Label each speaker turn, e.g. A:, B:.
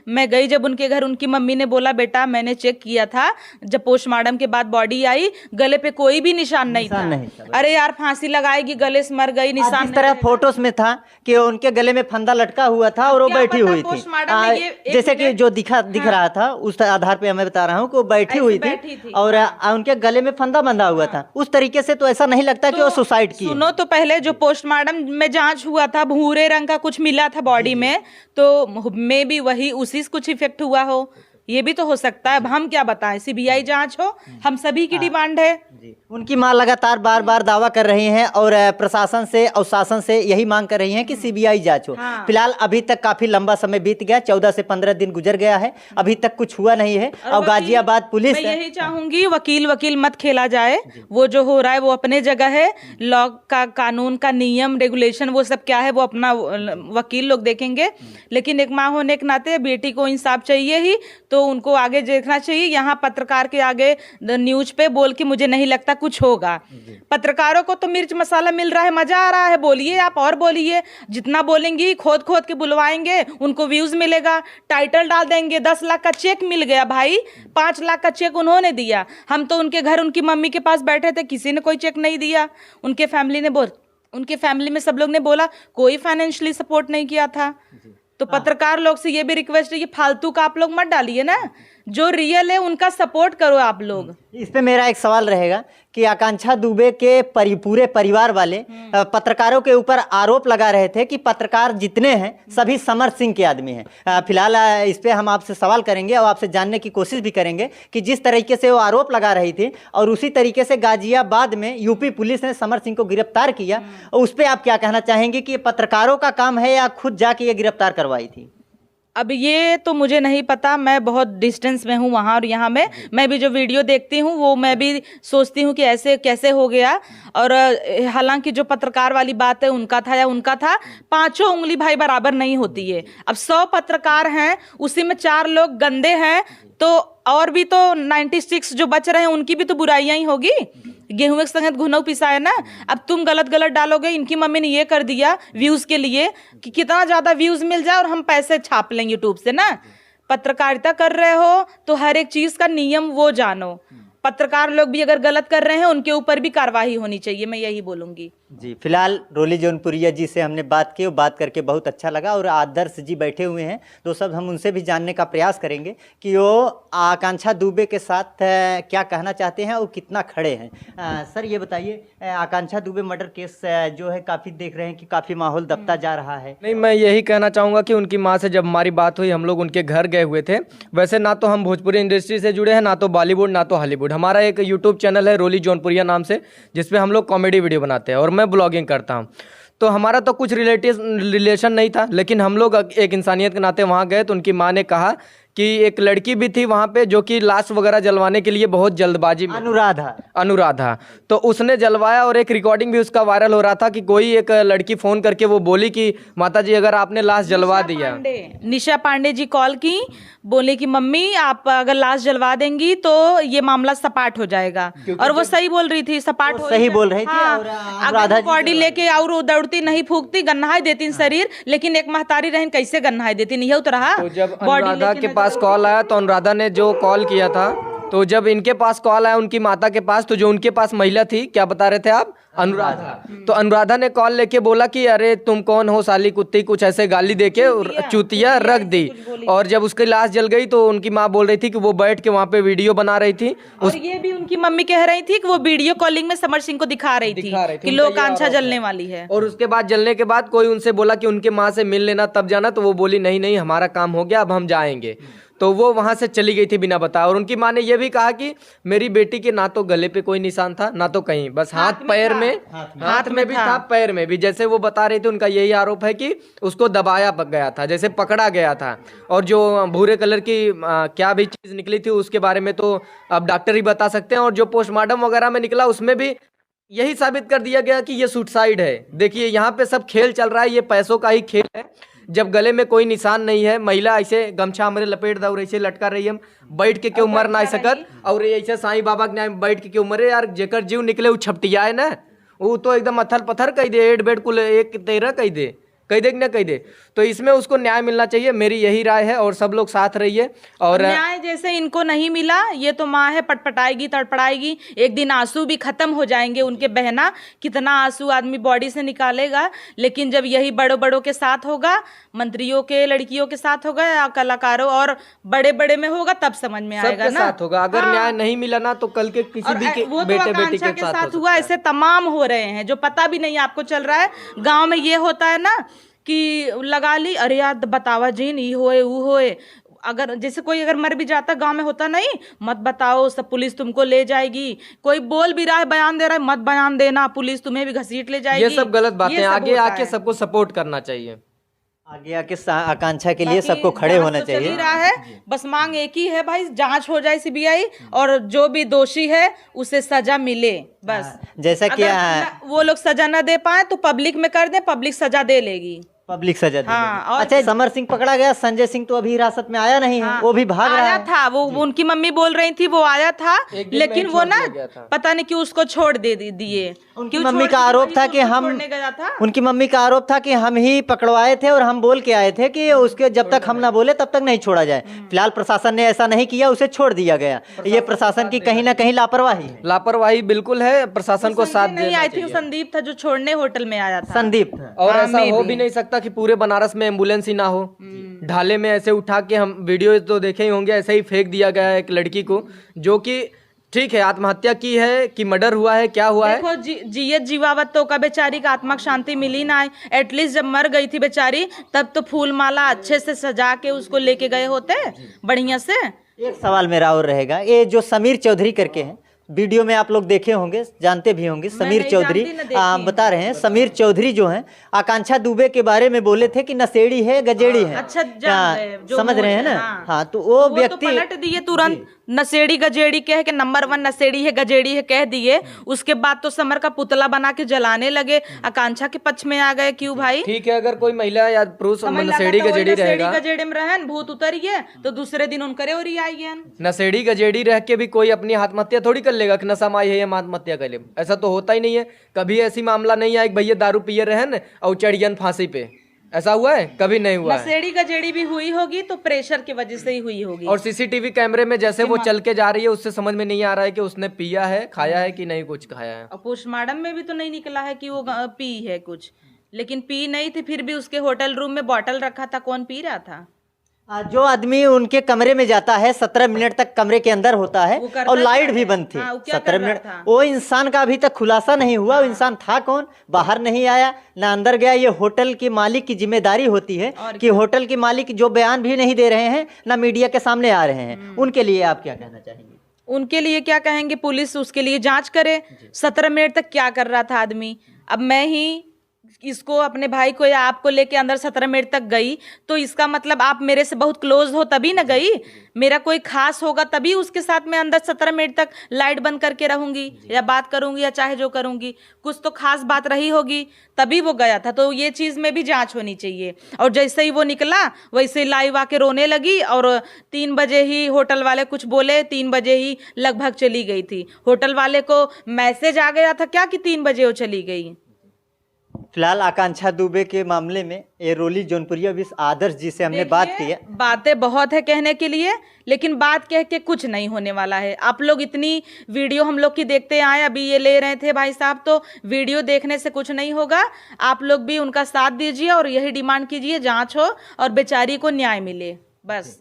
A: मैं गई जब उनके घर, उनकी मम्मी ने बोला बेटा मैंने चेक किया था, जब पोस्टमार्टम के बाद बॉडी आई गले पे कोई भी निशान नहीं था। अरे यार फांसी लगाएगी, गले से मर गई, निशान
B: इस तरह फोटोस में था कि उनके गले में फंदा लटका हुआ था और वो बैठी हुई थी, जैसे कि जो दिख रहा था उस आधार पे मैं बता रहा हूँ कि वो बैठी हुई थी और उनके गले में फंदा बंधा हुआ था। उस तरीके से तो ऐसा नहीं लगता कि वो सुसाइड की।
A: सुनो तो पहले जो पोस्टमार्टम में जांच हुआ था भूरे रंग का कुछ मिला था बॉडी में, तो मे भी वही उसी से कुछ इफेक्ट हुआ हो, ये भी तो हो सकता है। अब हम क्या बताएं, सीबीआई जांच हो, हम सभी की डिमांड है।
B: उनकी मां लगातार बार बार दावा कर रही हैं और प्रशासन से और शासन से यही मांग कर रही हैं कि सीबीआई जांच हो। फिलहाल अभी तक काफी लंबा समय बीत गया, 14 से 15 दिन गुजर गया है, अभी तक कुछ हुआ नहीं है। और गाजियाबाद पुलिस,
A: मैं यही चाहूंगी वकील मत खेला जाए, वो जो हो रहा है वो अपने जगह है, लॉ का कानून का नियम रेगुलेशन वो सब क्या है वो अपना वकील लोग देखेंगे, लेकिन एक माँ होने के नाते बेटी को इंसाफ चाहिए ही, तो उनको आगे देखना चाहिए। यहाँ पत्रकार के आगे न्यूज पे बोल के मुझे नहीं लगता कुछ होगा। पत्रकारों को तो मिर्च मसाला मिल रहा है, मजा आ रहा है, बोलिए आप और बोलिए, जितना बोलेंगी खोद खोद के बुलवाएंगे, उनको व्यूज मिलेगा, टाइटल डाल देंगे। 10 लाख का चेक मिल गया भाई, 5 लाख का चेक उन्होंने दिया। हम तो उनके घर उनकी मम्मी के पास बैठे थे, किसी ने कोई चेक नहीं दिया। उनके फैमिली में सब लोग ने बोला कोई फाइनेंशियली सपोर्ट नहीं किया था। तो पत्रकार लोग से ये भी रिक्वेस्ट है कि फालतू का आप लोग मत डालिए ना, जो रियल है उनका सपोर्ट करो आप लोग।
B: इस पे मेरा एक सवाल रहेगा कि आकांक्षा दुबे के पूरे परिवार वाले पत्रकारों के ऊपर आरोप लगा रहे थे कि पत्रकार जितने हैं सभी समर सिंह के आदमी हैं। फिलहाल इस पे हम आपसे सवाल करेंगे और आपसे जानने की कोशिश भी करेंगे कि जिस तरीके से वो आरोप लगा रही थी और उसी तरीके से गाजियाबाद में यूपी पुलिस ने समर सिंह को गिरफ्तार किया, उस पर आप क्या कहना चाहेंगे कि ये पत्रकारों का काम है या खुद जाके ये गिरफ्तार करवाई थी?
A: अब ये तो मुझे नहीं पता, मैं बहुत डिस्टेंस में हूँ वहाँ और यहाँ में। मैं भी जो वीडियो देखती हूँ वो मैं भी सोचती हूँ कि ऐसे कैसे हो गया। और हालांकि जो पत्रकार वाली बात है उनका था या उनका था, 5 उंगली भाई बराबर नहीं होती है। अब 100 पत्रकार हैं, उसी में 4 लोग गंदे हैं, तो और भी तो 96 जो बच रहे हैं उनकी भी तो बुराइयां ही होगी। गेहूं के संग घुनो पिसाए ना। अब तुम गलत डालोगे, इनकी मम्मी ने ये कर दिया व्यूज के लिए कि कितना ज्यादा व्यूज मिल जाए और हम पैसे छाप लें यूट्यूब से ना। पत्रकारिता कर रहे हो तो हर एक चीज का नियम वो जानो। पत्रकार लोग भी अगर गलत कर रहे हैं उनके ऊपर भी कार्रवाई होनी चाहिए, मैं यही बोलूंगी
B: जी। फिलहाल रोली जौनपुरिया जी से हमने बात की और बात करके बहुत अच्छा लगा, और आदर्श जी बैठे हुए हैं, तो सब हम उनसे भी जानने का प्रयास करेंगे कि वो आकांक्षा दुबे के साथ क्या कहना चाहते हैं और कितना खड़े हैं। सर ये बताइए, आकांक्षा दुबे मर्डर केस जो है काफ़ी देख रहे हैं कि काफ़ी माहौल दबता जा रहा है।
C: नहीं, मैं यही कहना चाहूँगा कि उनकी माँ से जब हमारी बात हुई, हम लोग उनके घर गए हुए थे। वैसे ना तो हम भोजपुरी इंडस्ट्री से जुड़े हैं, ना तो बॉलीवुड ना तो हॉलीवुड। हमारा एक यूट्यूब चैनल है रोली जौनपुरिया नाम से, जिसपे हम लोग कॉमेडी वीडियो बनाते हैं और मैं ब्लॉगिंग करता हूँ। तो हमारा तो कुछ रिलेशन नहीं था, लेकिन हम लोग एक इंसानियत के नाते वहाँ गए तो उनकी माँ ने कहा कि एक लड़की भी थी वहाँ पे जो कि लाश वगैरह जलवाने के लिए बहुत जल्दबाजी में, अनुराधा, तो उसने जलवाया और एक रिकॉर्डिंग भी उसका वायरल हो रहा था कि कोई एक लड़की फोन करके वो बोली कि माता जी अगर आपने लाश जलवा दिया।
A: निशा पांडे जी कॉल की, बोले कि मम्मी आप अगर लाश जलवा देंगी तो ये मामला सपाट हो जाएगा। और वो सही बोल रही थी, सपाट हो
B: सही बोल रही थी।
A: अगर बॉडी लेके और दौड़ती नहीं फूकती गन्हाई देती शरीर, लेकिन एक महतारी रहन कैसे गन्हाई देती, नहीं तो रहा।
C: तो जब अनुराधा के पास कॉल आया तो अनुराधा ने जो कॉल किया था, तो जब इनके पास कॉल आया उनकी माता के पास, तो जो उनके पास महिला थी, क्या बता रहे थे आप? अनुराधा। तो अनुराधा ने कॉल लेके बोला कि अरे तुम कौन हो साली कुत्ती, कुछ ऐसे गाली देके चूतिया रख दी। और जब उसकी लाश जल गई तो उनकी माँ बोल रही थी कि वो बैठ के वहाँ पे वीडियो बना रही थी।
A: और ये भी उनकी मम्मी कह रही थी कि वो वीडियो कॉलिंग में समर सिंह को दिखा रही थी कि लोग आकांक्षा जलने वाली है।
C: और उसके बाद जलने के बाद कोई उनसे बोला कि उनके माँ से मिल लेना तब जाना, तो वो बोली नहीं नहीं हमारा काम हो गया, अब हम जाएंगे। तो वो वहां से चली गई थी बिना बताए। और उनकी माँ ने यह भी कहा कि मेरी बेटी के ना तो गले पे कोई निशान था ना तो कहीं, बस हाथ पैर में, हाथ में भी था, पैर में भी। जैसे वो बता रही थी, उनका यही आरोप है कि उसको दबाया गया था, जैसे पकड़ा गया था। और जो भूरे कलर की क्या भी चीज निकली थी उसके बारे में तो अब डॉक्टर ही बता सकते हैं। और जो पोस्टमार्टम वगैरह में निकला उसमें भी यही साबित कर दिया गया कि ये सुसाइड है। देखिए यहाँ पे सब खेल चल रहा है, ये पैसों का ही खेल है। जब गले में कोई निशान नहीं है, महिला ऐसे गमछा हमरे लपेट दे और ऐसे लटका रही है, बैठ के क्यों मर ना सकत। और ऐसे साईं बाबा के नाम बैठ के क्यों मरे यार, जेकर जीव निकले वो छपटिया है ना, वो तो एकदम अथल पत्थर कह दे, एड बेड कुल एक 13 कह दे कि ना कह दे। तो इसमें उसको न्याय मिलना चाहिए, मेरी यही राय है। और सब लोग साथ रहिए। और
A: न्याय जैसे इनको नहीं मिला, ये तो माँ है, पटपटाएगी तड़पड़ाएगी, एक दिन आंसू भी खत्म हो जाएंगे उनके। बहना कितना आंसू आदमी बॉडी से निकालेगा, लेकिन जब यही बड़ों बड़ों के साथ होगा, मंत्रियों के लड़कियों के साथ होगा या कलाकारों और बड़े बड़े में होगा, तब समझ में आएगा
C: सबके
A: ना।
C: साथ होगा। अगर न्याय नहीं मिला ना तो कल के किसी भी
A: वो तो
C: बेटे बेटी
A: आकांक्षा
C: के साथ
A: हुआ। ऐसे तमाम हो रहे हैं जो पता भी नहीं आपको चल रहा है। गांव में ये होता है ना कि लगा ली, अरे यार बतावा जीन ये होए वो होए। अगर जैसे कोई अगर मर भी जाता, गांव में होता नहीं, मत बताओ सब पुलिस तुमको ले जाएगी। कोई बोल भी रहा है, बयान दे रहा है, मत बयान देना, पुलिस तुम्हें भी घसीट ले जाएगी।
C: ये सब गलत बातें।
A: ये सब
C: आगे
A: होता
C: आके
A: है।
C: सबको सपोर्ट करना चाहिए।
B: आगे आके आकांक्षा के लिए
A: बाकी
B: सबको खड़े
A: जांच
B: होना
A: तो चल ही
B: चाहिए।
A: रहा है, बस मांग एक ही है भाई, जांच हो जाए सीबीआई और जो भी दोषी है उसे सजा मिले बस।
B: जैसा कि
A: अगर वो लोग सजा न दे पाए तो पब्लिक में कर दे, पब्लिक सजा दे लेगी।
B: पब्लिक सजा देगी।
A: हाँ, और
B: अच्छा, समर सिंह पकड़ा गया, संजय सिंह तो अभी हिरासत में आया नहीं है।
A: हाँ,
B: वो भी भाग रहा
A: आया
B: है।
A: था, वो उनकी मम्मी बोल रही थी वो आया था,
C: एक दिन
A: लेकिन
C: में
A: वो
C: छोड़
A: ना
C: दिया गया था।
A: पता नहीं क्यों उसको छोड़ दिए।
B: उनकी
A: क्यों
B: मम्मी
A: छोड़
B: का
A: दिए?
B: आरोप
A: वही
B: था
A: तो
B: कि
A: उसको
B: हम
A: छोड़ने गया था।
B: उनकी मम्मी का आरोप था कि हम ही पकड़वाए थे और हम बोल के आए थे कि उसके जब तक हम ना बोले तब तक नहीं छोड़ा जाए। फिलहाल प्रशासन ने ऐसा नहीं किया, उसे छोड़ दिया गया। ये प्रशासन की कहीं ना कहीं लापरवाही है।
C: लापरवाही बिल्कुल है, प्रशासन को साथ
A: नहीं,
C: देना
A: आई थिंक
C: चाहिए।
A: संदीप था जो छोड़ने होटल में आया था।
B: संदीप
C: और
A: हाँ,
C: ऐसा
A: मैं
C: हो
A: भी।
C: भी नहीं सकता कि पूरे बनारस में एम्बुलेंस ही ना हो। ढाले में ऐसे उठा के, हम वीडियो तो देखे ही होंगे, ऐसे ही फेंक दिया गया है एक लड़की को, जो कि ठीक है आत्महत्या की है कि मर्डर हुआ है, क्या हुआ है।
A: देखो जियत जीवावत तो का बेचारी का आत्मा की शांति मिली ना है। एटलीस्ट जब मर गई थी बेचारी तब तो फूल माला अच्छे से सजा के उसको लेके गए होते बढ़िया से।
B: एक सवाल मेरा और रहेगा, ये जो समीर चौधरी करके हैं, वीडियो में आप लोग देखे होंगे, जानते भी होंगे, समीर
A: नहीं
B: चौधरी
A: जानती, न देखी।
B: बता रहे हैं। समीर चौधरी जो हैं आकांक्षा दुबे के बारे में बोले थे कि नशेड़ी है, गजेड़ी है।
A: अच्छा, जान गए, जो
B: समझ रहे हैं ना।
A: हाँ।
B: हाँ, तो वो
A: तो
B: व्यक्ति
A: पलट दिए तुरंत, नशेड़ी गजेड़ी कह के, नंबर 1 नशेड़ी है गजेड़ी है कह दिए। उसके बाद तो समर का पुतला बना के जलाने लगे, आकांक्षा के पक्ष में आ गए। क्यों भाई?
C: ठीक है, अगर कोई महिला या पुरुष
A: समझ लगा
C: नशेड़ी
A: तो वही
C: गजेड़ी
A: नशेड़ी
C: रहेगा,
A: गजेड़ी में रहन भूत उतरिए तो दूसरे दिन उनकरे और आई।
C: नशेड़ी गजेड़ी रह के भी कोई अपनी आत्महत्या थोड़ी कर लेगा कि नशा माई है हम आत्महत्या कर ले। ऐसा तो होता ही नहीं है। कभी ऐसी मामला नहीं आया कि भैया दारू पिए रहन और चढ़ियन फांसी पे, ऐसा हुआ है? कभी नहीं हुआ है।
A: नशेड़ी गजेड़ी भी हुई होगी तो प्रेशर की वजह से ही हुई होगी।
C: और सीसीटीवी कैमरे में जैसे वो चल के जा रही है, उससे समझ में नहीं आ रहा है कि उसने पिया है, खाया है कि नहीं कुछ खाया है।
A: और पोस्टमार्टम में भी तो नहीं निकला है कि वो पी है कुछ, लेकिन पी नहीं थी, फिर भी उसके होटल रूम में बॉटल रखा था, कौन पी रहा था?
B: जो आदमी उनके कमरे में जाता है 17 मिनट तक कमरे के अंदर होता है
A: वो करता
B: और लाइट
A: क्या
B: भी
A: है?
B: बंद थी।
A: हाँ, वो क्या
B: 17
A: कर रहा
B: मिनट
A: था?
B: वो इंसान का अभी तक खुलासा नहीं हुआ। वो इंसान था कौन, बाहर नहीं आया ना अंदर गया। ये होटल के मालिक की जिम्मेदारी होती है कि होटल के मालिक जो बयान भी नहीं दे रहे हैं ना मीडिया के सामने आ रहे हैं, उनके लिए आप क्या कहना चाहेंगे?
A: उनके लिए क्या कहेंगे? पुलिस उसके लिए जांच करे। 17 मिनट तक क्या कर रहा था आदमी? अब मैं ही इसको, अपने भाई को या आपको लेके अंदर 17 मिनट तक गई तो इसका मतलब आप मेरे से बहुत क्लोज हो तभी ना गई। मेरा कोई खास होगा तभी उसके साथ मैं अंदर 17 मिनट तक लाइट बंद करके रहूंगी या बात करूंगी या चाहे जो करूंगी। कुछ तो खास बात रही होगी तभी वो गया था। तो ये चीज में भी जांच होनी चाहिए। और जैसे ही वो निकला वैसे ही लाइव आके रोने लगी और 3 बजे ही होटल वाले कुछ बोले, 3 बजे ही लगभग चली गई थी। होटल वाले को मैसेज आ गया था क्या कि 3 बजे वो चली गई।
B: फिलहाल आकांक्षा दुबे के मामले में ये रोली जौनपुरिया विश्व आदर्श जी से हमने बात की है।
A: बातें बहुत है कहने के लिए, लेकिन बात कह के कुछ नहीं होने वाला है। आप लोग इतनी वीडियो हम लोग की देखते आए, अभी ये ले रहे थे भाई साहब, तो वीडियो देखने से कुछ नहीं होगा। आप लोग भी उनका साथ दीजिए और यही डिमांड कीजिए, जांच हो और बेचारी को न्याय मिले बस।